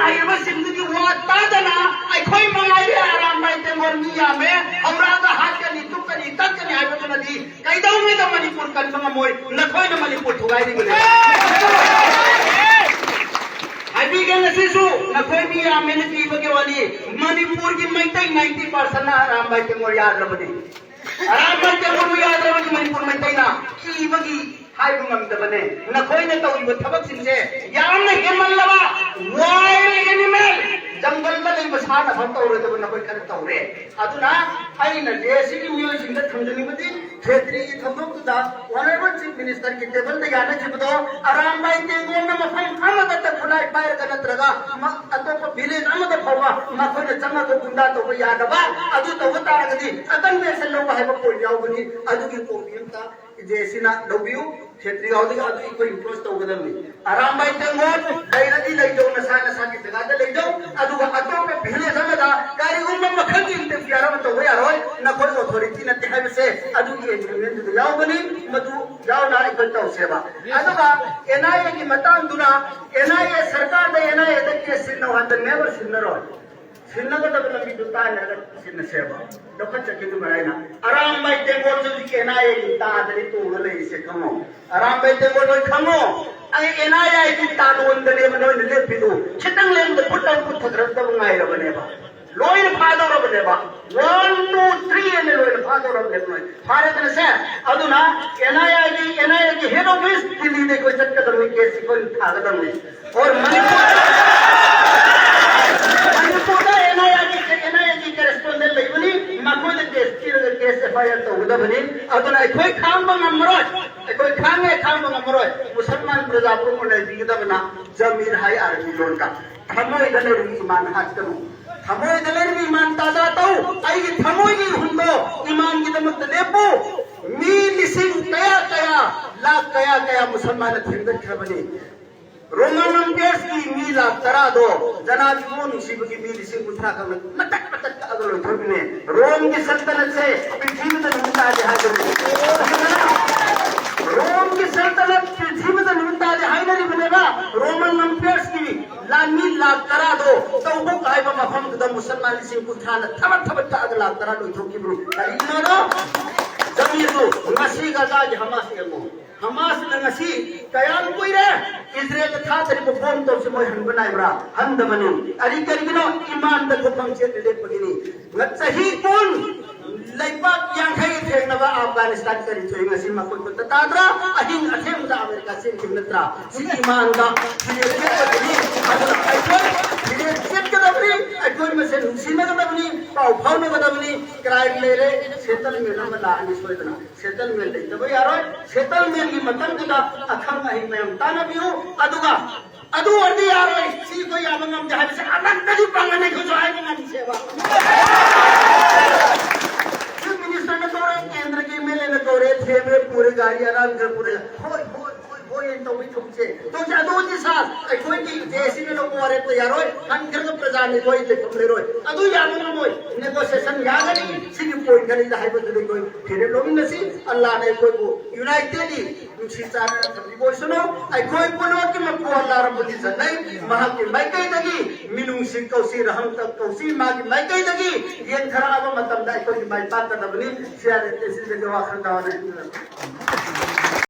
आइबा सिंधु वा तादना अखोई मंगाइरे आराम बाई तेंगोर मिया में हमरा हाथ के नितु कनी तक कनी आइबा तो नदी कैदौ में तो मणिपुर कन मोय नखोई न मणिपुर ठुगाई दी बोले अभी के नसीसु नखोई मिया में की बगे वाली मणिपुर की मैतई 90% आराम बाई तेंगोर याद रबनी आराम बाई तेंगोर याद रबनी मणिपुर मैतई ना की बगी हाइब ngam नखोई ने तौरी थबक सिंसे यामने हेमल्लवा वाइल्ड एनिमल जंगल में नहीं बसाना फन तौरे तो नखोई कर तौरे अदुना आइना जेसीबी मियो सिंद थमजनी बदी क्षेत्रीय थमक दा ऑनरेबल चीफ मिनिस्टर की टेबल दे गाने छिबदो आराम बाई तेंगो न मफाई खाना दत खुलाई बायर गनत रगा अतो विलेज अमद फवा नखोई ने चंगा तो गुंडा तो यादबा अदु तो बतारगदी अदन में से लोग है कोई यावनी अदु की कोपियम का जेसिना डबियू क्षेत्रीय गावदी अदु कोई इंप्रोस तो गदमनी आराम बाई तेंगो दैरदी लैजो नसा नसा की जगह दे लैजो अदु अतो पे भिले समदा कारी उम्म मखन की इंतफियार में तो होया रोय न कोई अथॉरिटी न ते से अदु की एग्रीमेंट दे यावनी मधु जाओ ना इकट्ठा सेवा अदुगा एनआईए की मतान दुना एनआईए सरकार दे एनआईए दे केस सिन वाद नेवर सिन रोय सिन्नगा दब लंबी दुता न सिन सेवा डॉक्टर चकी तु मराइना आराम बाई तेंगो जो की एनआईए की तादरी तो गले से खमो आराम बाई तेंगो नो खमो आई एनआईए की तादोन दले मनो ले पिदु छितंग ले पुटन पुट थरद मंगाई रबनेबा लोइन फादर रबनेबा 1 2 3 ने लोइन फादर रबने भारत ने से अदुना एनआईए की हेड ऑफिस दिल्ली दे कोई चक्कर में केस कोई थागदम में और मणिपुर एनआईए की करेस्पोंडेंट लेबनी मकोद केस एफआईआर तो उदबनी अदुना कोई खाम बंगमरो कोई खाम बंगमरो मुसलमान प्रजा को ने दिगदबना जमीर हाई आर्मी लोन का थमोय दले ईमान हाथ करू थमोय दले ईमान ताजा तो आई थमोय की हुंदो ईमान की दमत लेपो मी लिसिंग कया लाख कया मुसलमान थिंदत खबनी रोमन एम्पायर्स की मीला तरा दो जनाब को नसीब की मील से उठा कर मटक अगल थोपने रोम की सल्तनत से पृथ्वी में मुमताज हाजिर रोम की सल्तनत पृथ्वी में मुमताज हाजिर बनेगा रोमन एम्पायर्स की लामी लाख तरा दो तो वो कायबा मफम द मुसलमान से उठा थबक अगल तरा दो थोकी ब्रो इनो जमीरो नसी गजा हमास एमो हमास नंगसी कयाम कोई रे इजराइल था तरी को फोन तो से मोय हन बनाइब्रा हन दमनु अरि करिनो ईमान द को फंक्शन ले पगिनी ngachhi kun laipak yang khai thengna Afghanistan kari thoi ngasi ma ko tatadra ahing athem da America sin kimnatra si iman da phire ke pagini aduna aithoi phire set ka dabni aithoi me se sina ka dabni pau phau me dabni crime le re settle me na la ani soidna settle me le to yaro settle me ki matan da akham ahi me tana biu aduga अदु वर्दी यारो सी कोई आबंगम जहां से अनंत जी पंगने को जो आएगा नहीं सेवा चीफ मिनिस्टर ने तोरे केंद्र के एमएलए ने तोरे थे में पूरे गाड़ी आराम कर पूरे होय तो भी तुमसे तो जादू जी साहब कोई की जैसी में लोग मारे तो यारो हम घर को प्रजा ने कोई ले तुमले रोय अदु याबंगम मोय नेगोशिएशन याद नहीं सी पॉइंट करी जाय बदले कोई फिर लोग नसी अल्लाह ने कोई को यूनाइटेडली सिचार थबी बोसनो आई कोई पुनो कि मको अल्लाह रब्बुल इज्जत नहीं महा के मैं कही दगी मिनुंग सिंह कौसी रहम तक कौसी मा की मैं कही दगी ये खराब मतलब दा कोई बात बात दबनी शेयर ऐसे से जवाब खंडावा नहीं